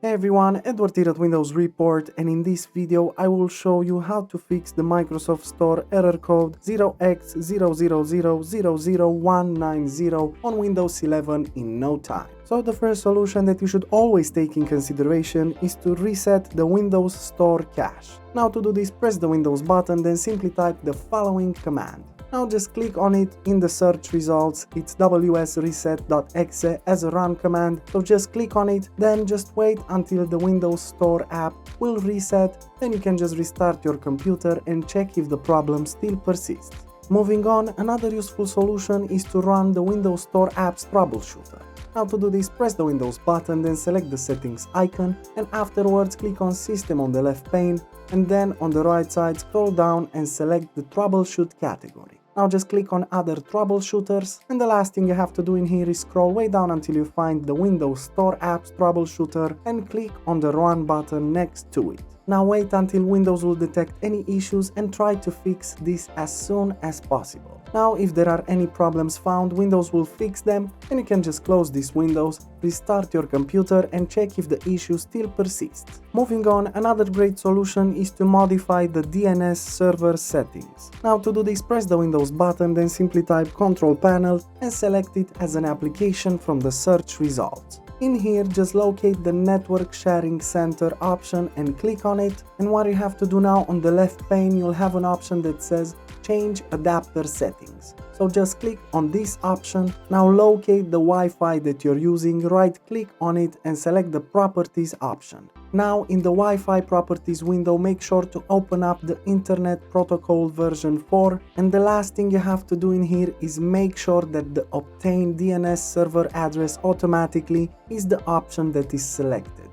Hey everyone, Edward here at Windows Report, and in this video I will show you how to fix the Microsoft Store error code 0x00000190 on Windows 11 in no time. So the first solution that you should always take in consideration is to reset the Windows Store cache. Now to do this, press the Windows button, then simply type the following command. Now just click on it in the search results. It's wsreset.exe as a run command, so just click on it, then just wait until the Windows Store app will reset, then you can just restart your computer and check if the problem still persists. Moving on, another useful solution is to run the Windows Store app's Troubleshooter. Now to do this, press the Windows button, then select the settings icon, and afterwards click on System on the left pane, and then on the right side scroll down and select the Troubleshoot category. Now just click on Other Troubleshooters, and the last thing you have to do in here is scroll way down until you find the Windows Store Apps Troubleshooter and click on the Run button next to it. Now wait until Windows will detect any issues and try to fix this as soon as possible. Now if there are any problems found, Windows will fix them, and you can just close these windows, restart your computer and check if the issue still persists. Moving on, another great solution is to modify the DNS server settings. Now to do this, press the Windows button, then simply type Control Panel and select it as an application from the search results. In here, just locate the Network Sharing Center option and click on it, and what you have to do now, on the left pane you'll have an option that says Change Adapter Settings. So just click on this option. Now locate the Wi-Fi that you're using, right click on it and select the Properties option. Now in the Wi-Fi Properties window, make sure to open up the Internet Protocol version 4, and the last thing you have to do in here is make sure that the Obtain DNS Server Address automatically is the option that is selected.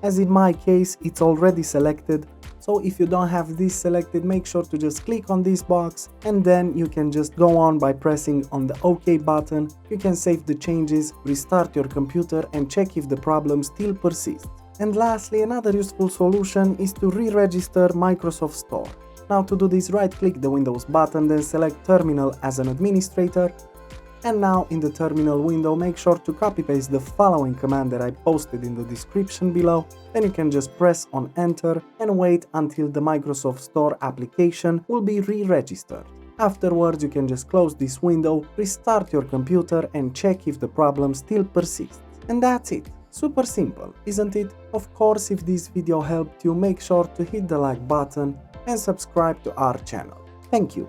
As in my case, it's already selected, so if you don't have this selected, make sure to just click on this box, and then you can just go on by pressing on the OK button. You can save the changes, restart your computer and check if the problem still persists. And lastly, another useful solution is to re-register Microsoft Store. Now to do this, right click the Windows button, then select Terminal as an administrator. And now in the terminal window, make sure to copy paste the following command that I posted in the description below. Then you can just press on enter and wait until the Microsoft Store application will be re-registered. Afterwards, you can just close this window, restart your computer and check if the problem still persists. And that's it. Super simple, isn't it? Of course, if this video helped you, make sure to hit the like button and subscribe to our channel. Thank you.